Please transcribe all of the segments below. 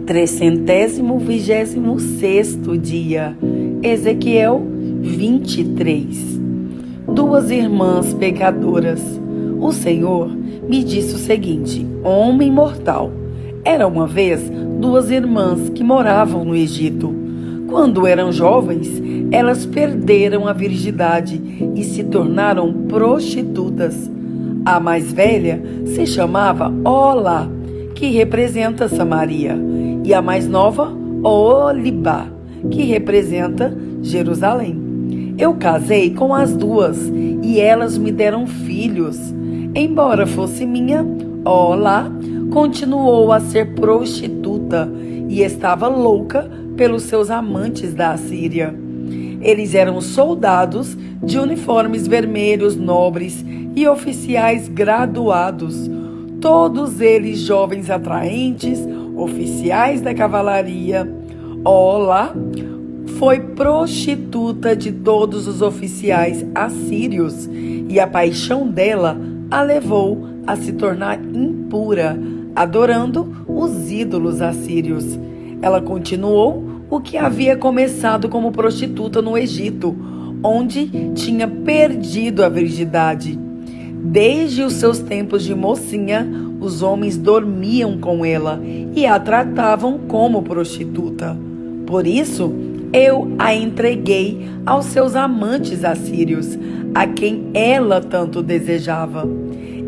326º dia, Ezequiel 23. Duas irmãs pecadoras. O Senhor me disse o seguinte: homem mortal, era uma vez duas irmãs que moravam no Egito. Quando eram jovens, elas perderam a virgindade e se tornaram prostitutas. A mais velha se chamava Olá, que representa Samaria, e a mais nova, Oholibá, que representa Jerusalém. Eu casei com as duas e elas me deram filhos. Embora fosse minha, Olá continuou a ser prostituta e estava louca pelos seus amantes da Assíria. Eles eram soldados de uniformes vermelhos nobres e oficiais graduados, todos eles jovens atraentes, oficiais da cavalaria. Olá foi prostituta de todos os oficiais assírios e a paixão dela a levou a se tornar impura, adorando os ídolos assírios. Ela continuou o que havia começado como prostituta no Egito, onde tinha perdido a virgindade. Desde os seus tempos de mocinha, os homens dormiam com ela e a tratavam como prostituta. Por isso, eu a entreguei aos seus amantes assírios, a quem ela tanto desejava.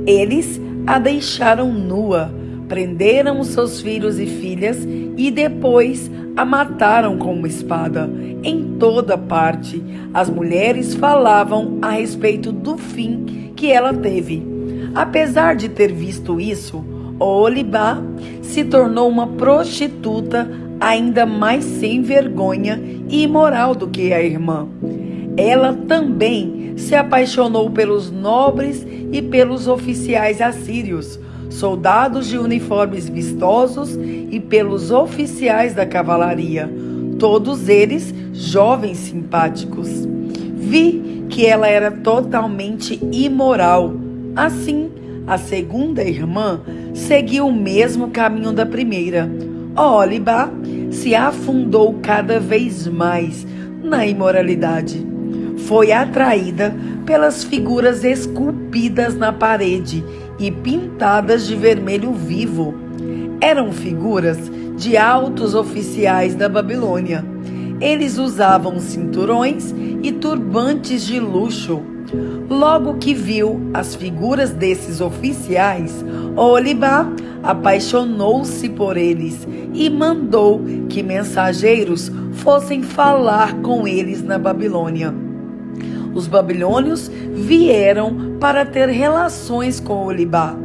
Eles a deixaram nua, prenderam os seus filhos e filhas e depois a mataram com uma espada. Em toda parte, as mulheres falavam a respeito do fim que ela teve. Apesar de ter visto isso, Oholibá se tornou uma prostituta ainda mais sem vergonha e imoral do que a irmã. Ela também se apaixonou pelos nobres e pelos oficiais assírios, soldados de uniformes vistosos e pelos oficiais da cavalaria, todos eles jovens simpáticos. Vi que ela era totalmente imoral. Assim, a segunda irmã seguiu o mesmo caminho da primeira. Oholibá se afundou cada vez mais na imoralidade. Foi atraída pelas figuras esculpidas na parede e pintadas de vermelho vivo. Eram figuras de altos oficiais da Babilônia. Eles usavam cinturões e turbantes de luxo. Logo que viu as figuras desses oficiais, Oholibá apaixonou-se por eles e mandou que mensageiros fossem falar com eles na Babilônia. Os babilônios vieram para ter relações com Oholibá.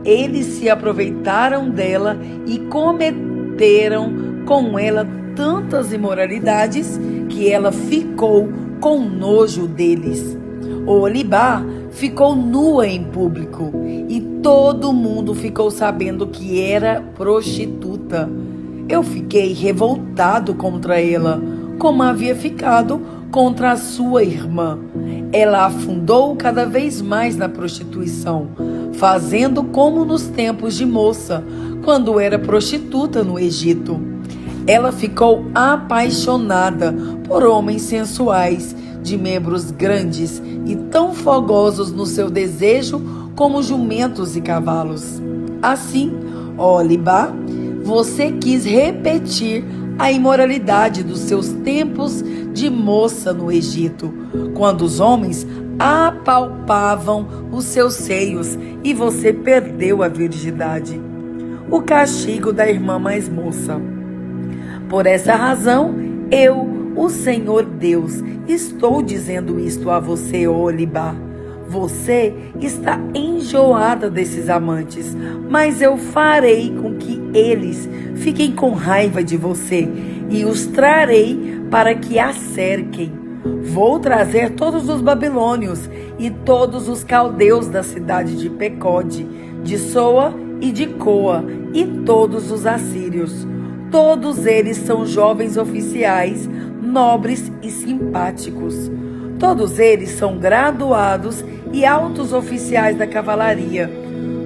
Eles se aproveitaram dela e cometeram com ela tantas imoralidades que ela ficou com nojo deles. Oholibá ficou nua em público e todo mundo ficou sabendo que era prostituta. Eu fiquei revoltado contra ela, como havia ficado contra a sua irmã. Ela afundou cada vez mais na prostituição, fazendo como nos tempos de moça, quando era prostituta no Egito. Ela ficou apaixonada por homens sensuais, de membros grandes e tão fogosos no seu desejo como jumentos e cavalos. Assim, Oholibá, você quis repetir a imoralidade dos seus tempos de moça no Egito, quando os homens apalpavam os seus seios e você perdeu a virgindade. O castigo da irmã mais moça. Por essa razão, eu, o Senhor Deus, estou dizendo isto a você, Oholibá. Você está enjoada desses amantes, mas eu farei com que eles fiquem com raiva de você e os trarei para que a cerquem. Vou trazer todos os babilônios e todos os caldeus da cidade de Pecode, de Soa e de Coa, e todos os assírios. Todos eles são jovens oficiais, nobres e simpáticos. Todos eles são graduados e altos oficiais da cavalaria.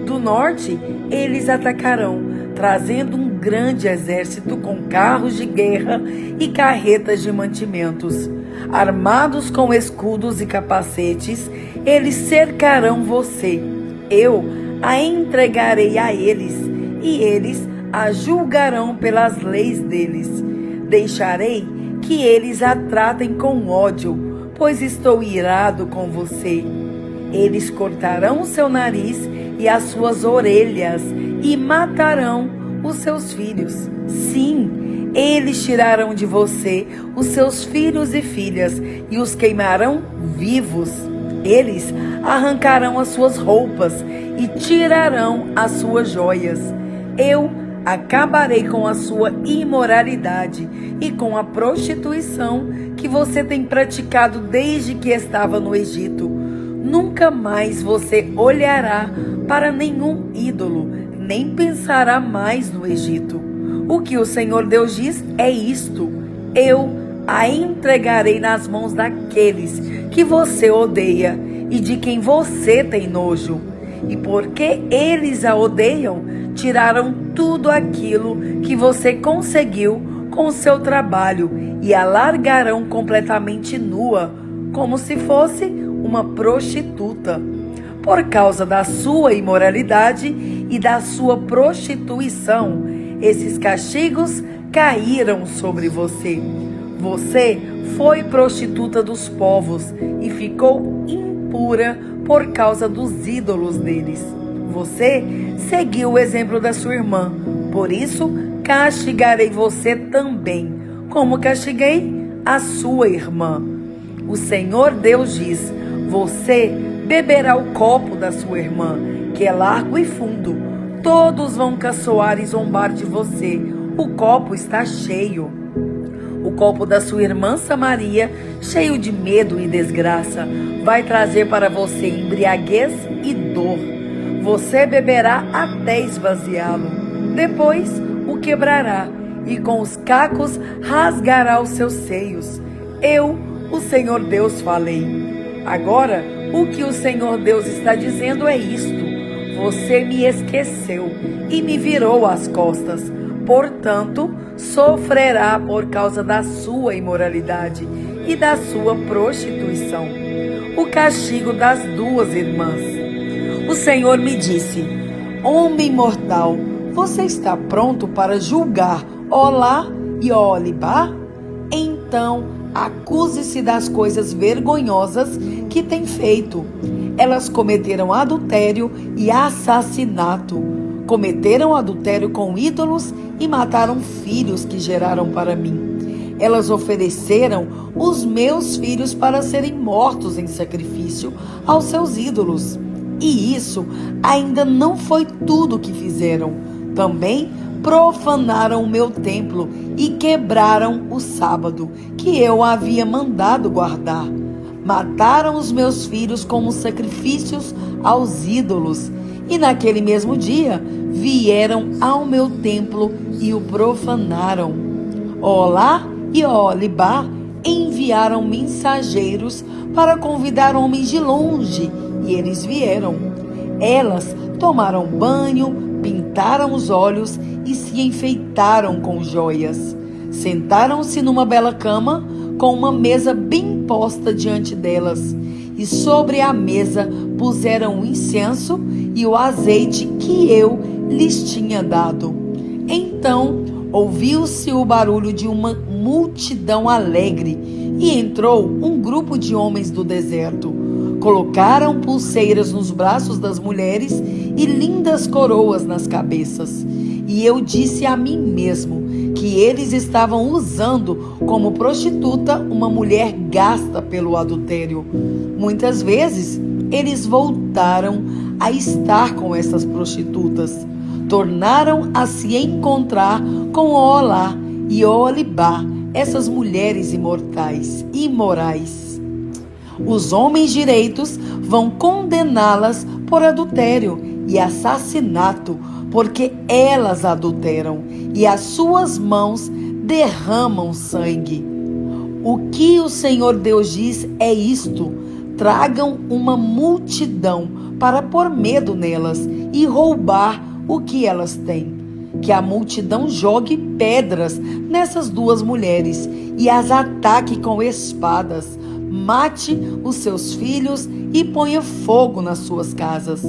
Do norte, eles atacarão, trazendo um grande exército com carros de guerra e carretas de mantimentos. Armados com escudos e capacetes, eles cercarão você. Eu a entregarei a eles, e eles a julgarão pelas leis deles. Deixarei que eles a tratem com ódio, pois estou irado com você. Eles cortarão o seu nariz e as suas orelhas e matarão os seus filhos. Sim, eles tirarão de você os seus filhos e filhas e os queimarão vivos. Eles arrancarão as suas roupas e tirarão as suas joias. Eu acabarei com a sua imoralidade e com a prostituição que você tem praticado desde que estava no Egito. Nunca mais você olhará para nenhum ídolo, nem pensará mais no Egito. O que o Senhor Deus diz é isto: eu a entregarei nas mãos daqueles que você odeia e de quem você tem nojo. E porque eles a odeiam, tiraram tudo aquilo que você conseguiu com o seu trabalho e a largarão completamente nua, como se fosse uma prostituta. Por causa da sua imoralidade e da sua prostituição, esses castigos caíram sobre você. Você foi prostituta dos povos e ficou impura por causa dos ídolos deles. Você seguiu o exemplo da sua irmã, por isso castigarei você também, como castiguei a sua irmã. O Senhor Deus diz: você beberá o copo da sua irmã, que é largo e fundo. Todos vão caçoar e zombar de você. O copo está cheio. O copo da sua irmã Samaria, cheio de medo e desgraça, vai trazer para você embriaguez e dor. Você beberá até esvaziá-lo. Depois o quebrará e com os cacos rasgará os seus seios. Eu, o Senhor Deus, falei. Agora, o que o Senhor Deus está dizendo é isto: você me esqueceu e me virou as costas. Portanto, sofrerá por causa da sua imoralidade e da sua prostituição o castigo das duas irmãs. O Senhor me disse: homem mortal, você está pronto para julgar Olá e Oholibá? Então, acuse-se das coisas vergonhosas que tem feito. Elas cometeram adultério e assassinato. Cometeram adultério com ídolos e mataram filhos que geraram para mim. Elas ofereceram os meus filhos para serem mortos em sacrifício aos seus ídolos. E isso ainda não foi tudo o que fizeram. Também profanaram o meu templo e quebraram o sábado, que eu havia mandado guardar. Mataram os meus filhos como sacrifícios aos ídolos. E naquele mesmo dia vieram ao meu templo e o profanaram. Olá e Oholibá enviaram mensageiros para convidar homens de longe, e eles vieram. Elas tomaram banho, pintaram os olhos e se enfeitaram com joias. Sentaram-se numa bela cama, com uma mesa bem posta diante delas. E sobre a mesa puseram o incenso e o azeite que eu lhes tinha dado. Então ouviu-se o barulho de uma multidão alegre, e entrou um grupo de homens do deserto. Colocaram pulseiras nos braços das mulheres e lindas coroas nas cabeças. E eu disse a mim mesmo que eles estavam usando como prostituta uma mulher gasta pelo adultério. Muitas vezes eles voltaram a estar com essas prostitutas. Tornaram a se encontrar com Oholá e Oholibá, essas mulheres imorais. Os homens direitos vão condená-las por adultério e assassinato, porque elas adulteram e as suas mãos derramam sangue. O que o Senhor Deus diz é isto: tragam uma multidão para pôr medo nelas e roubar o que elas têm. que a multidão jogue pedras nessas duas mulheres e as ataque com espadas, mate os seus filhos e ponha fogo nas suas casas.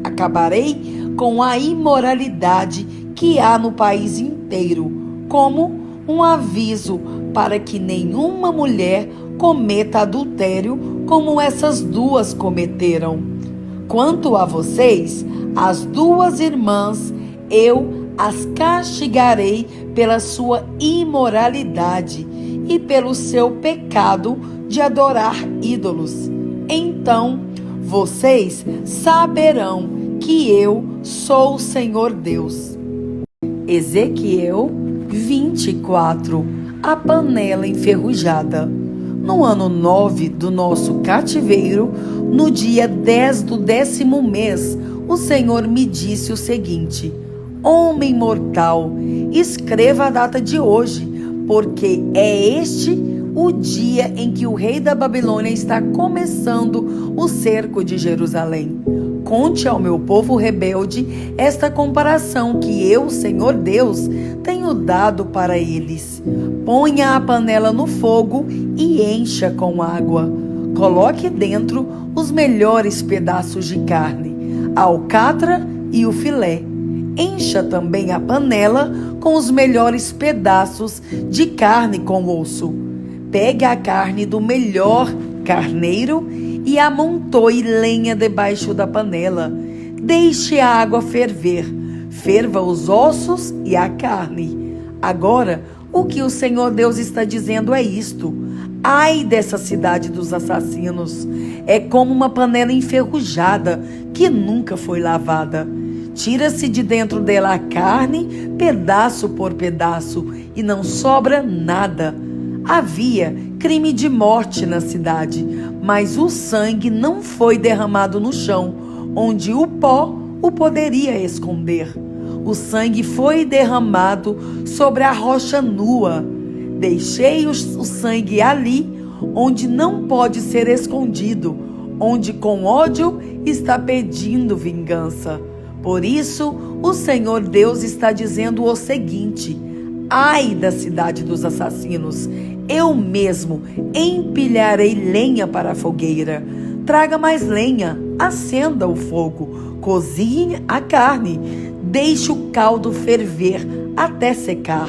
Acabarei com a imoralidade que há no país inteiro, como um aviso para que nenhuma mulher cometa adultério como essas duas cometeram. Quanto a vocês, as duas irmãs, eu as castigarei pela sua imoralidade e pelo seu pecado de adorar ídolos. Então, vocês saberão que eu sou o Senhor Deus. Ezequiel 24. A panela enferrujada. No ano 9 do nosso cativeiro, no dia 10 do 10º mês, o Senhor me disse o seguinte: Homem mortal, escreva a data de hoje, porque é este o dia em que o rei da Babilônia está começando o cerco de Jerusalém. Conte ao meu povo rebelde esta comparação que eu, Senhor Deus, tenho dado para eles. Ponha a panela no fogo e encha com água. Coloque dentro os melhores pedaços de carne, a alcatra e o filé. Encha também a panela com os melhores pedaços de carne com osso. Pegue a carne do melhor carneiro e amontoe lenha debaixo da panela. Deixe a água ferver. Ferva os ossos e a carne. Agora, o que o Senhor Deus está dizendo é isto: ai dessa cidade dos assassinos! É como uma panela enferrujada que nunca foi lavada. Tira-se de dentro dela a carne, pedaço por pedaço, e não sobra nada. Havia crime de morte na cidade, mas o sangue não foi derramado no chão, onde o pó o poderia esconder. O sangue foi derramado sobre a rocha nua. Deixei o sangue ali, onde não pode ser escondido, onde com ódio está pedindo vingança. Por isso, o Senhor Deus está dizendo o seguinte: ai da cidade dos assassinos! Eu mesmo empilharei lenha para a fogueira. Traga mais lenha, acenda o fogo, cozinhe a carne, deixe o caldo ferver até secar,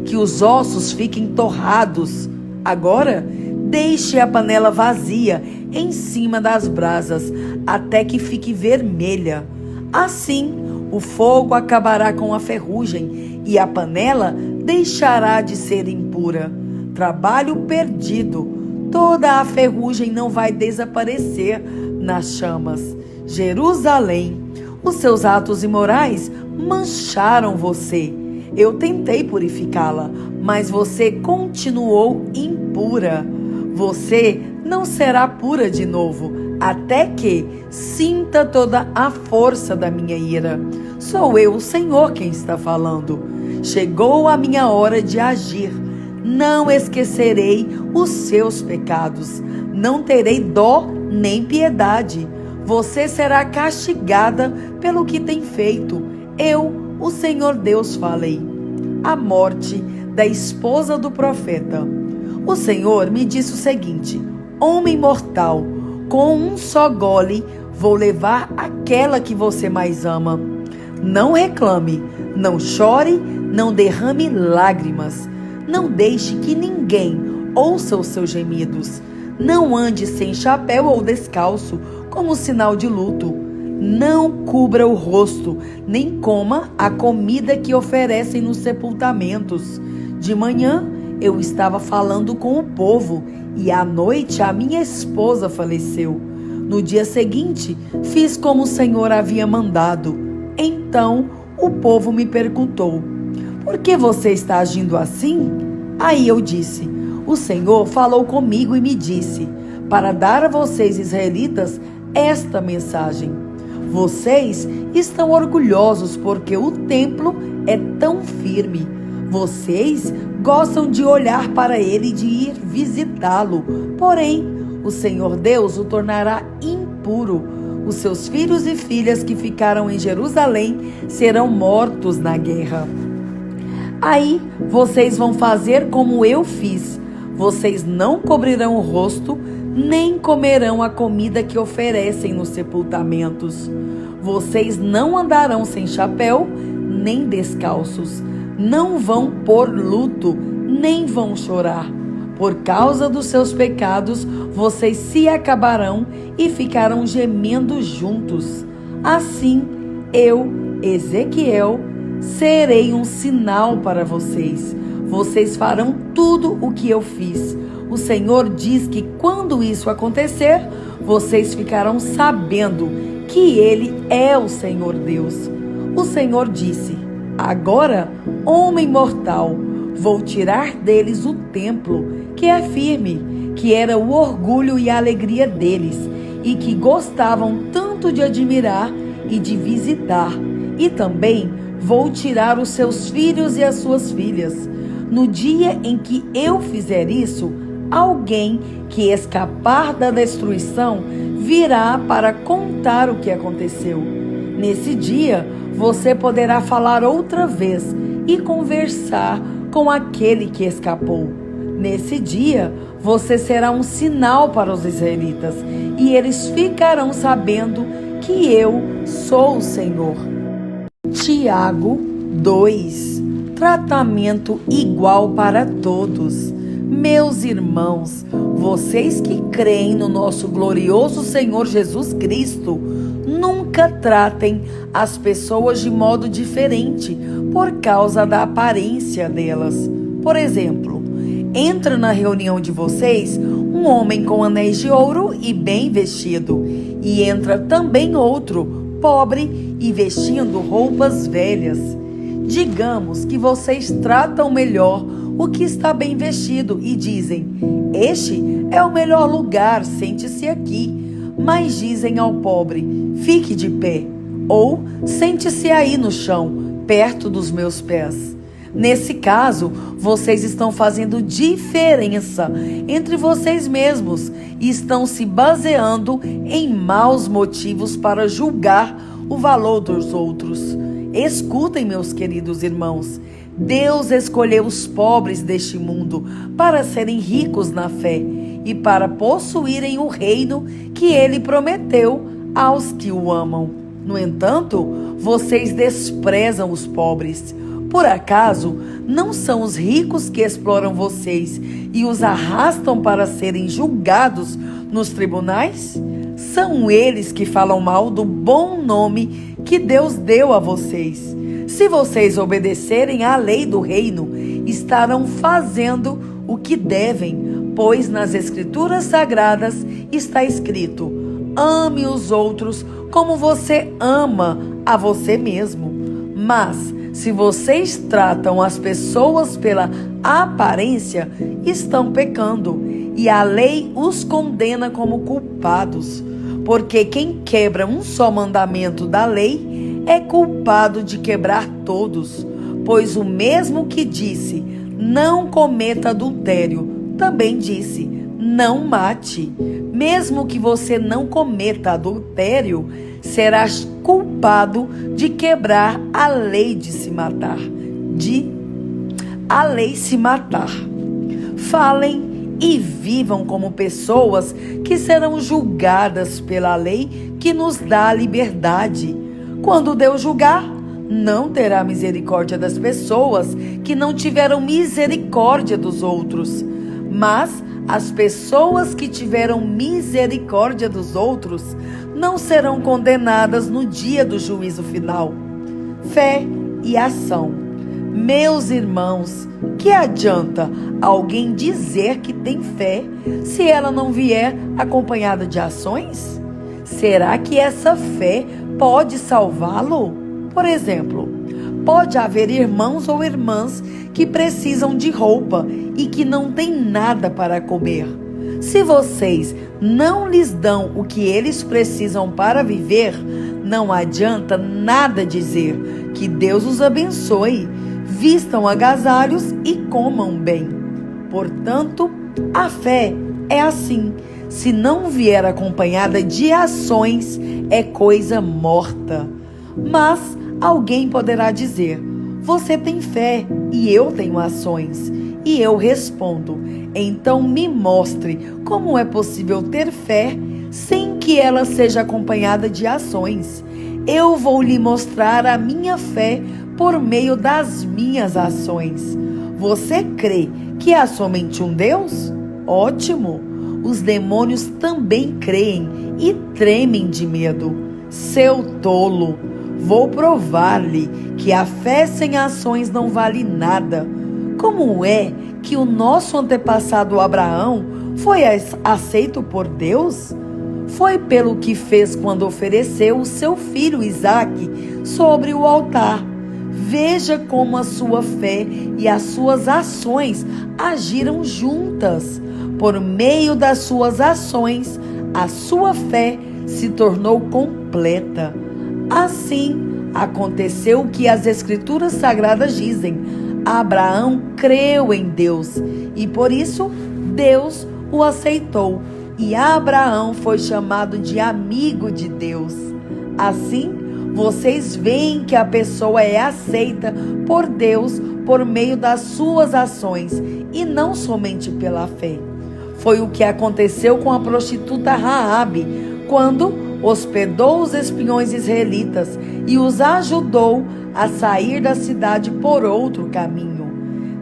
que os ossos fiquem torrados. Agora, deixe a panela vazia em cima das brasas, até que fique vermelha. Assim, o fogo acabará com a ferrugem e a panela deixará de ser impura. Trabalho perdido. Toda a ferrugem não vai desaparecer nas chamas. Jerusalém, os seus atos imorais mancharam você. Eu tentei purificá-la, mas você continuou impura. Você não será pura de novo, até que sinta toda a força da minha ira. Sou eu, o Senhor, quem está falando. Chegou a minha hora de agir. Não esquecerei os seus pecados. Não terei dó nem piedade. Você será castigada pelo que tem feito. Eu, o Senhor Deus, falei. A morte da esposa do profeta. O Senhor me disse o seguinte: homem mortal, com um só gole vou levar aquela que você mais ama. Não reclame, não chore, não derrame lágrimas. Não deixe que ninguém ouça os seus gemidos. Não ande sem chapéu ou descalço, como sinal de luto. Não cubra o rosto, nem coma a comida que oferecem nos sepultamentos. De manhã eu estava falando com o povo e à noite a minha esposa faleceu. No dia seguinte, fiz como o Senhor havia mandado. Então o povo me perguntou: por que você está agindo assim? Aí eu disse: o Senhor falou comigo e me disse para dar a vocês, israelitas, esta mensagem. Vocês estão orgulhosos porque o templo é tão firme. Vocês gostam de olhar para ele e de ir visitá-lo. Porém, o Senhor Deus o tornará impuro Os seus filhos e filhas que ficaram em Jerusalém serão mortos na guerra. Aí vocês vão fazer como eu fiz. Vocês não cobrirão o rosto, nem comerão a comida que oferecem nos sepultamentos. Vocês não andarão sem chapéu, nem descalços. Não vão pôr luto, nem vão chorar. Por causa dos seus pecados, vocês se acabarão e ficarão gemendo juntos. Assim, eu, Ezequiel, serei um sinal para vocês. Vocês farão tudo o que eu fiz. O Senhor diz que quando isso acontecer, vocês ficarão sabendo que Ele é o Senhor Deus. O Senhor disse: agora, homem mortal, vou tirar deles o templo, que é firme, que era o orgulho e a alegria deles, e que gostavam tanto de admirar e de visitar. E também vou tirar os seus filhos e as suas filhas. No dia em que eu fizer isso, alguém que escapar da destruição virá para contar o que aconteceu. Nesse dia, você poderá falar outra vez e conversar com aquele que escapou. Nesse dia, você será um sinal para os israelitas, e eles ficarão sabendo que eu sou o Senhor. Tiago 2. Tratamento igual para todos. Meus irmãos, vocês que creem no nosso glorioso Senhor Jesus Cristo, nunca tratem as pessoas de modo diferente por causa da aparência delas. Por exemplo, entra na reunião de vocês um homem com anéis de ouro e bem vestido, e entra também outro, pobre e vestindo roupas velhas. Digamos que vocês tratam melhor o que está bem vestido e dizem: este é o melhor lugar, sente-se aqui. Mas dizem ao pobre: fique de pé, ou sente-se aí no chão, perto dos meus pés. Nesse caso, vocês estão fazendo diferença entre vocês mesmos e estão se baseando em maus motivos para julgar o valor dos outros. Escutem, meus queridos irmãos. Deus escolheu os pobres deste mundo para serem ricos na fé e para possuírem o reino que Ele prometeu aos que o amam. No entanto, vocês desprezam os pobres. Por acaso, não são os ricos que exploram vocês e os arrastam para serem julgados nos tribunais? São eles que falam mal do bom nome que Deus deu a vocês. Se vocês obedecerem à lei do reino, estarão fazendo o que devem, pois nas Escrituras Sagradas está escrito: ame os outros como você ama a você mesmo. Mas, se vocês tratam as pessoas pela aparência, estão pecando, e a lei os condena como culpados. Porque quem quebra um só mandamento da lei é culpado de quebrar todos. Pois o mesmo que disse: não cometa adultério, também disse: não mate. Mesmo que você não cometa adultério, serás culpado de quebrar a lei de se matar. A lei se matar. Falem e vivam como pessoas que serão julgadas pela lei que nos dá a liberdade. Quando Deus julgar, não terá misericórdia das pessoas que não tiveram misericórdia dos outros, mas as pessoas que tiveram misericórdia dos outros não serão condenadas no dia do juízo final. Fé e ação. Meus irmãos, que adianta alguém dizer que tem fé se ela não vier acompanhada de ações? Será que essa fé pode salvá-lo? Por exemplo, pode haver irmãos ou irmãs que precisam de roupa e que não têm nada para comer. Se vocês não lhes dão o que eles precisam para viver, não adianta nada dizer que Deus os abençoe. Vistam agasalhos e comam bem. Portanto, a fé é assim. se não vier acompanhada de ações, é coisa morta. Mas alguém poderá dizer: você tem fé e eu tenho ações. E eu respondo: então me mostre como é possível ter fé sem que ela seja acompanhada de ações. Eu vou lhe mostrar a minha fé por meio das minhas ações. Você crê que há somente um Deus? Ótimo! Os demônios também creem e tremem de medo. Seu tolo! Vou provar-lhe que a fé sem ações não vale nada. Como é que o nosso antepassado Abraão foi aceito por Deus? Foi pelo que fez quando ofereceu o seu filho Isaque sobre o altar. Veja como a sua fé e as suas ações agiram juntas. Por meio das suas ações, a sua fé se tornou completa. Assim, aconteceu o que as Escrituras Sagradas dizem: Abraão creu em Deus e por isso Deus o aceitou. E Abraão foi chamado de amigo de Deus. Assim, vocês veem que a pessoa é aceita por Deus por meio das suas ações e não somente pela fé. Foi o que aconteceu com a prostituta Raabe, quando hospedou os espiões israelitas e os ajudou a sair da cidade por outro caminho.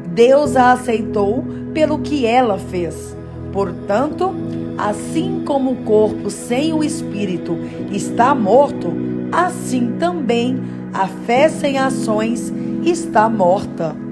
Deus a aceitou pelo que ela fez. Portanto, assim como o corpo sem o espírito está morto, assim também a fé sem ações está morta.